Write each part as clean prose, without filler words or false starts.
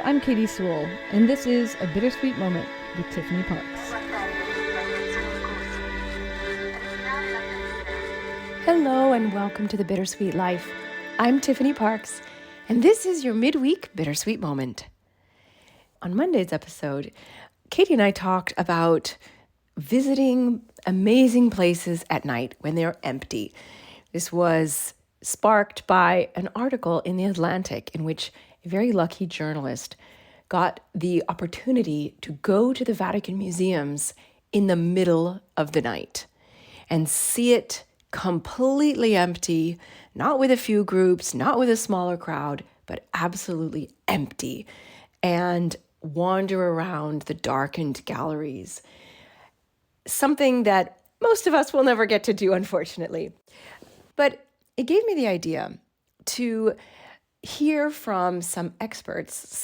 I'm Katie Sewell, and this is A Bittersweet Moment with Tiffany Parks. Hello and welcome to The Bittersweet Life. I'm Tiffany Parks, and this is your midweek Bittersweet Moment. On Monday's episode, Katie and I talked about visiting amazing places at night when they're empty. This was sparked by an article in The Atlantic in which a very lucky journalist got the opportunity to go to the Vatican Museums in the middle of the night and see it completely empty, not with a few groups, not with a smaller crowd, but absolutely empty, and wander around the darkened galleries. Something that most of us will never get to do, unfortunately. But it gave me the idea to hear from some experts,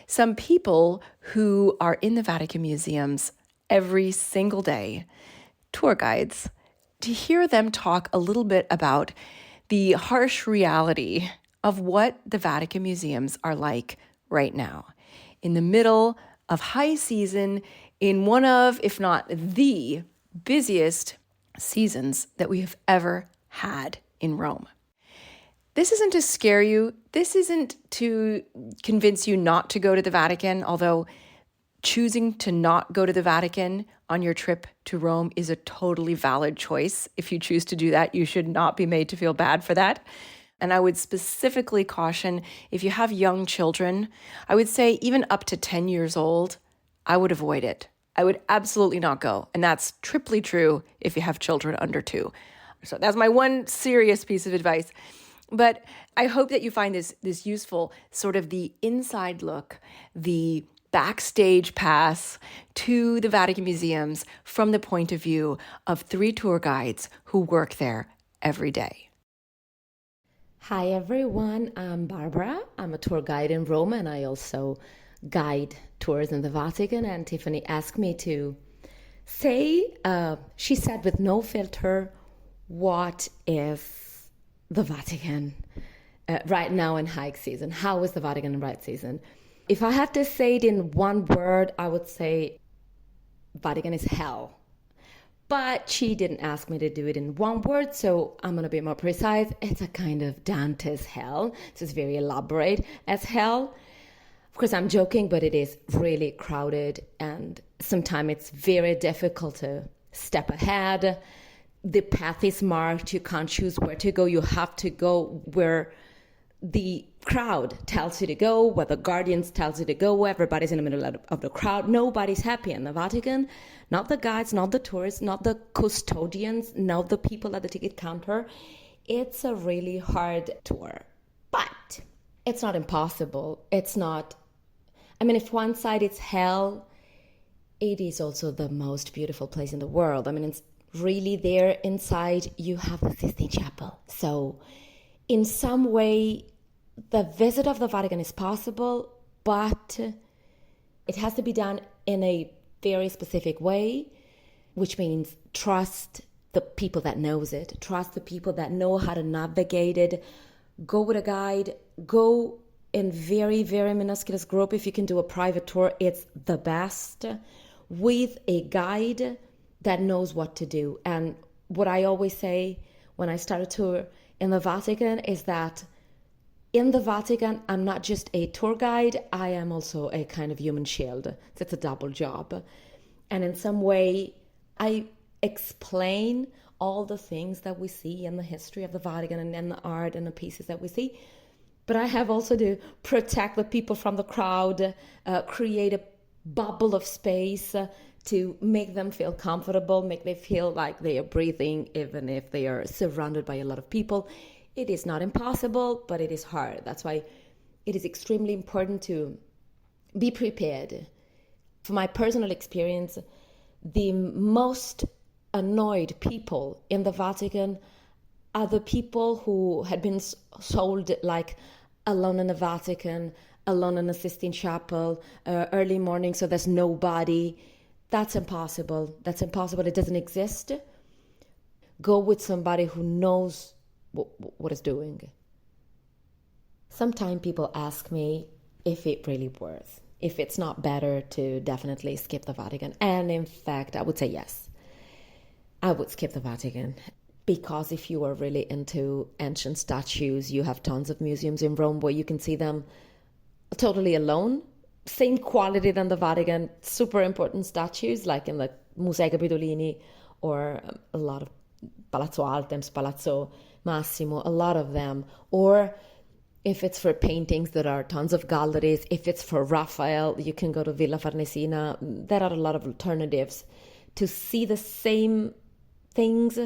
some people who are in the Vatican Museums every single day, tour guides, to hear them talk a little bit about the harsh reality of what the Vatican Museums are like right now, in the middle of high season, in one of, if not the busiest seasons that we have ever had in Rome. This isn't to scare you. This isn't to convince you not to go to the Vatican, although choosing to not go to the Vatican on your trip to Rome is a totally valid choice. If you choose to do that, you should not be made to feel bad for that. And I would specifically caution, if you have young children, I would say even up to 10 years old, I would avoid it. I would absolutely not go. And that's triply true if you have children under 2. So that's my one serious piece of advice. But I hope that you find this useful, sort of the inside look, the backstage pass to the Vatican Museums from the point of view of 3 tour guides who work there every day. Hi everyone, I'm Barbara. I'm a tour guide in Rome and I also guide tours in the Vatican. And Tiffany asked me to say, she said with no filter, what is the Vatican right now in high season? How is the Vatican in right season? If I had to say it in one word, I would say Vatican is hell. But she didn't ask me to do it in one word, so I'm going to be more precise. It's a kind of Dante's hell. So it's very elaborate as hell. Of course, I'm joking, but it is really crowded and sometimes it's very difficult to step ahead. The path is marked. You can't choose where to go. You have to go where the crowd tells you to go, where the guardians tells you to go. Everybody's in the middle of the crowd. Nobody's happy in the Vatican. Not the guides, not the tourists, not the custodians, not the people at the ticket counter. It's a really hard tour. But it's not impossible. It's not... if one side it's hell, it is also the most beautiful place in the world. It's really there inside you have the Sistine Chapel. So in some way, the visit of the Vatican is possible, but it has to be done in a very specific way, which means trust the people that knows it, trust the people that know how to navigate it, go with a guide, go in very, very minuscule group. If you can do a private tour, it's the best, with a guide that knows what to do. And what I always say when I start a tour in the Vatican is that in the Vatican, I'm not just a tour guide, I am also a kind of human shield. It's a double job. And in some way, I explain all the things that we see in the history of the Vatican and in the art and the pieces that we see. But I have also to protect the people from the crowd, create a bubble of space, to make them feel comfortable, make them feel like they are breathing, even if they are surrounded by a lot of people. It is not impossible, but it is hard. That's why it is extremely important to be prepared. From my personal experience, the most annoyed people in the Vatican are the people who had been sold like Alone in the Vatican, Alone in the Sistine Chapel, early morning, so there's nobody. That's impossible. That's impossible. It doesn't exist. Go with somebody who knows what is doing. Sometimes people ask me if it really worth, if it's not better to definitely skip the Vatican. And in fact, I would say yes, I would skip the Vatican. Because if you are really into ancient statues, you have tons of museums in Rome where you can see them totally alone. Same quality than the Vatican, super important statues like in the Musei Capitolini or a lot of Palazzo Altemps, Palazzo Massimo, a lot of them. Or if it's for paintings, there are tons of galleries. If it's for Raphael, you can go to Villa Farnesina. There are a lot of alternatives to see the same things,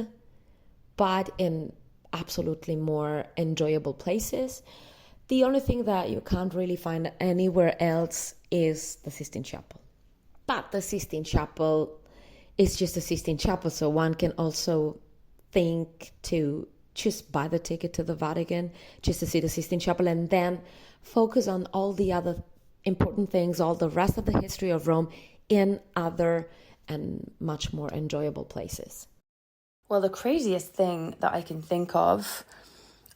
but in absolutely more enjoyable places. The only thing that you can't really find anywhere else is the Sistine Chapel. But the Sistine Chapel is just a Sistine Chapel, so one can also think to just buy the ticket to the Vatican just to see the Sistine Chapel and then focus on all the other important things, all the rest of the history of Rome in other and much more enjoyable places. Well, the craziest thing that I can think of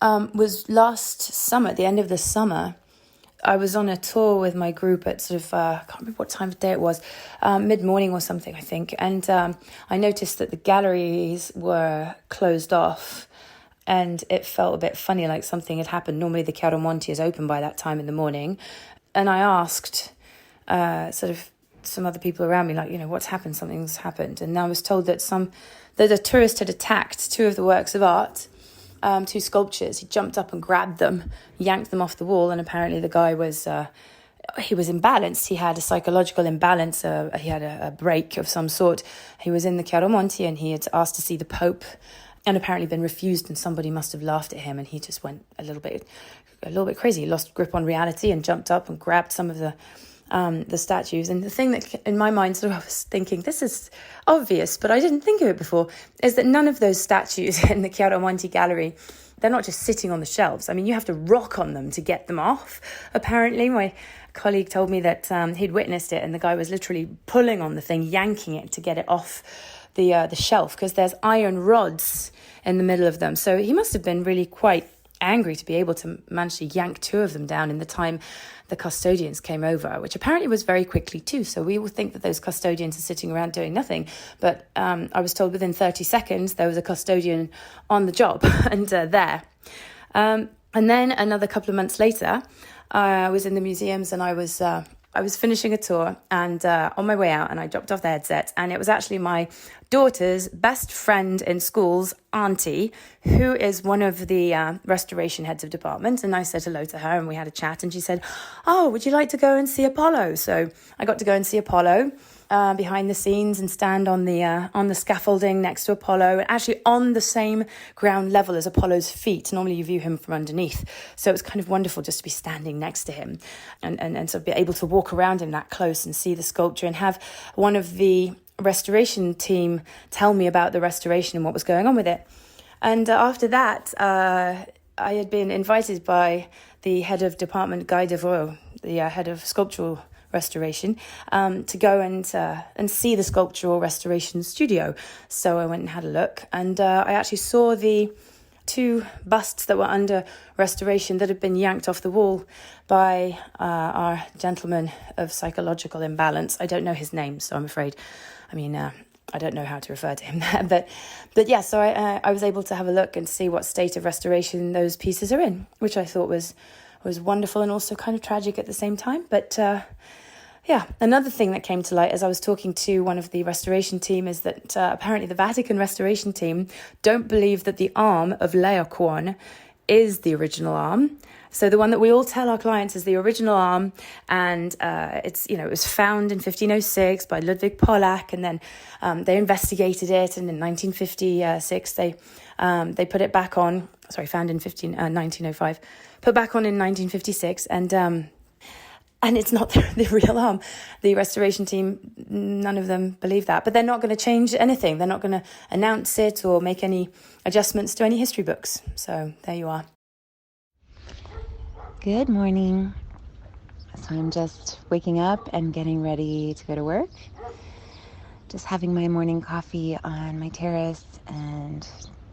was last summer, at the end of the summer. I was on a tour with my group at sort of, I can't remember what time of day it was, mid-morning or something, I think. And I noticed that the galleries were closed off and it felt a bit funny, like something had happened. Normally the Chiaramonti is open by that time in the morning. And I asked sort of some other people around me, like, what's happened? Something's happened. And I was told that a tourist had attacked two of the works of art, two sculptures. He jumped up and grabbed them, yanked them off the wall, and apparently the guy was imbalanced. He had a psychological imbalance. He had a break of some sort. He was in the Chiaramonti and he had asked to see the Pope and apparently been refused, and somebody must have laughed at him and he just went a little bit crazy. He lost grip on reality and jumped up and grabbed some of the statues. And the thing that in my mind sort of I was thinking, this is obvious, but I didn't think of it before, is that none of those statues in the Chiaramonti gallery, they're not just sitting on the shelves. I mean, you have to rock on them to get them off. Apparently, my colleague told me that he'd witnessed it and the guy was literally pulling on the thing, yanking it to get it off the shelf, because there's iron rods in the middle of them. So he must have been really quite angry to be able to manage to yank two of them down in the time the custodians came over, which apparently was very quickly too. So we will think that those custodians are sitting around doing nothing. But I was told within 30 seconds there was a custodian on the job and there. And then another couple of months later, I was in the museums and I was finishing a tour and on my way out, and I dropped off the headset, and it was actually my daughter's best friend in school's auntie, who is one of the restoration heads of department. And I said hello to her and we had a chat, and she said, oh, would you like to go and see Apollo? So I got to go and see Apollo behind the scenes and stand on the scaffolding next to Apollo, actually on the same ground level as Apollo's feet. Normally you view him from underneath. So it was kind of wonderful just to be standing next to him and sort of be able to walk around him that close and see the sculpture and have one of the restoration team tell me about the restoration and what was going on with it. And after that, I had been invited by the head of department, Guy Devereaux, the head of sculptural restoration, to go and see the sculptural restoration studio. So I went and had a look, and I actually saw the two busts that were under restoration that had been yanked off the wall by our gentleman of psychological imbalance. I don't know his name, so I'm afraid. I don't know how to refer to him there, but yeah. So I was able to have a look and see what state of restoration those pieces are in, which I thought was wonderful and also kind of tragic at the same time. But yeah, another thing that came to light as I was talking to one of the restoration team is that apparently the Vatican restoration team don't believe that the arm of Laocoon is the original arm. So the one that we all tell our clients is the original arm, and it was found in 1506 by Ludwig Pollack, and then they investigated it, and in 1956 they put it back on. Sorry, found in 1905, put back on in 1956, and it's not the real arm. The restoration team, none of them believe that, but they're not going to change anything. They're not going to announce it or make any adjustments to any history books. So there you are. Good morning. So I'm just waking up and getting ready to go to work. Just having my morning coffee on my terrace and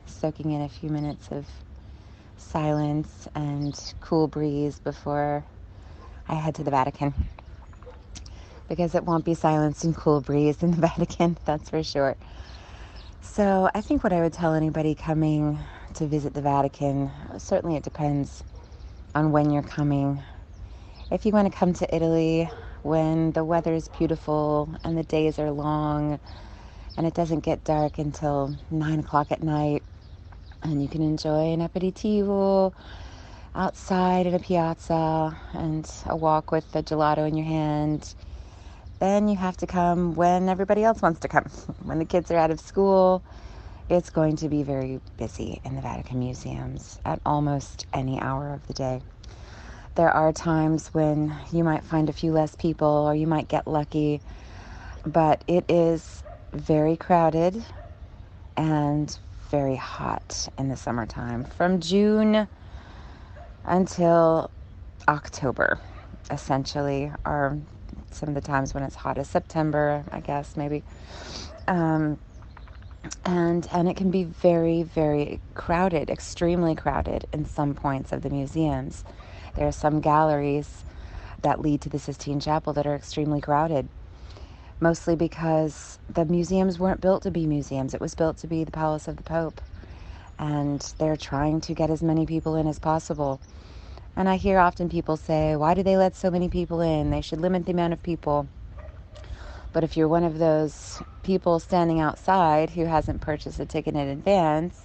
soaking in a few minutes of silence and cool breeze before I head to the Vatican, because it won't be silence and cool breeze in the Vatican, that's for sure. So I think what I would tell anybody coming to visit the Vatican, certainly it depends on when you're coming. If you want to come to Italy when the weather is beautiful and the days are long and it doesn't get dark until 9 o'clock at night, and you can enjoy an aperitivo outside in a piazza and a walk with the gelato in your hand, then you have to come when everybody else wants to come. When the kids are out of school, it's going to be very busy in the Vatican Museums at almost any hour of the day. There are times when you might find a few less people, or you might get lucky, but it is very crowded and very hot in the summertime. From June until October, essentially, are some of the times when it's hottest. September, I guess, maybe. And it can be very, very crowded, extremely crowded in some points of the museums. There are some galleries that lead to the Sistine Chapel that are extremely crowded, mostly because the museums weren't built to be museums. It was built to be the Palace of the Pope, and they're trying to get as many people in as possible. And I hear often people say, why do they let so many people in? They should limit the amount of people. But if you're one of those people standing outside who hasn't purchased a ticket in advance,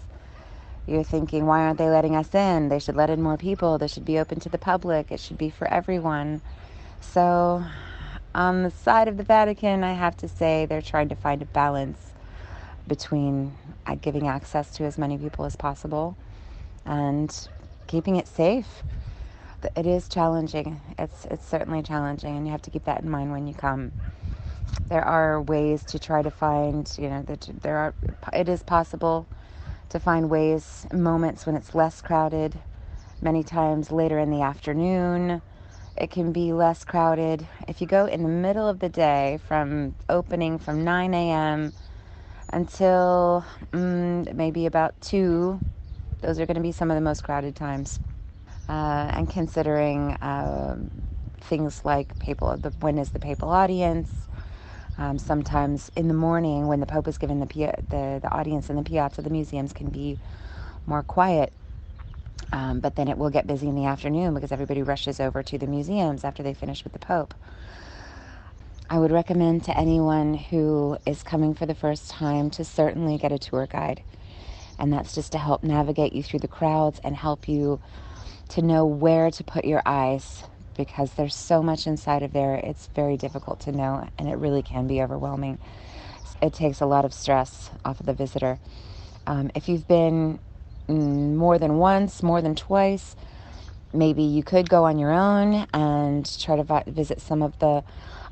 you're thinking, why aren't they letting us in? They should let in more people. They should be open to the public. It should be for everyone. So on the side of the Vatican, I have to say they're trying to find a balance between giving access to as many people as possible and keeping it safe. It is challenging. It's certainly challenging, and you have to keep that in mind when you come. There are ways to try to find, it is possible to find moments when it's less crowded. Many times later in the afternoon, it can be less crowded. If you go in the middle of the day, from opening from 9 a.m. until maybe about 2, those are going to be some of the most crowded times. And considering things like when is the papal audience, sometimes in the morning when the Pope is given the audience in the piazza, the museums can be more quiet. But then it will get busy in the afternoon because everybody rushes over to the museums after they finish with the Pope. I would recommend to anyone who is coming for the first time to certainly get a tour guide. And that's just to help navigate you through the crowds and help you to know where to put your eyes, because there's so much inside of there. It's very difficult to know, and it really can be overwhelming. It takes a lot of stress off of the visitor. If you've been more than once, more than twice, maybe you could go on your own and try to visit some of the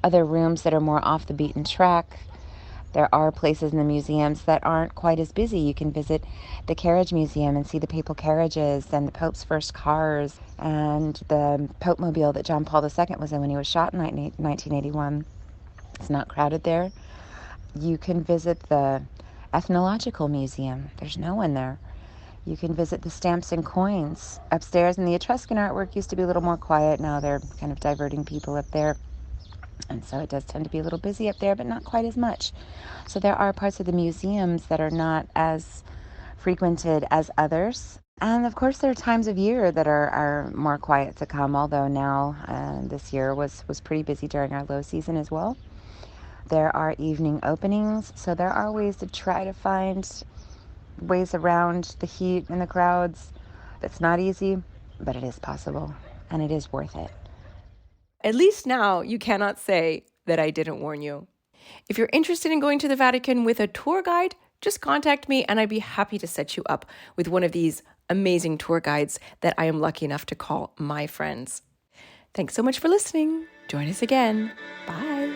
other rooms that are more off the beaten track. There are places in the museums that aren't quite as busy. You can visit the Carriage Museum and see the papal carriages and the Pope's first cars and the Pope Mobile that John Paul II was in when he was shot in 1981. It's not crowded there. You can visit the Ethnological Museum. There's no one there. You can visit the Stamps and Coins upstairs, and the Etruscan artwork used to be a little more quiet. Now they're kind of diverting people up there. And so it does tend to be a little busy up there, but not quite as much. So there are parts of the museums that are not as frequented as others. And of course, there are times of year that are more quiet to come, although now this year was pretty busy during our low season as well. There are evening openings, so there are ways to try to find ways around the heat and the crowds. That's not easy, but it is possible, and it is worth it. At least now you cannot say that I didn't warn you. If you're interested in going to the Vatican with a tour guide, just contact me and I'd be happy to set you up with one of these amazing tour guides that I am lucky enough to call my friends. Thanks so much for listening. Join us again. Bye.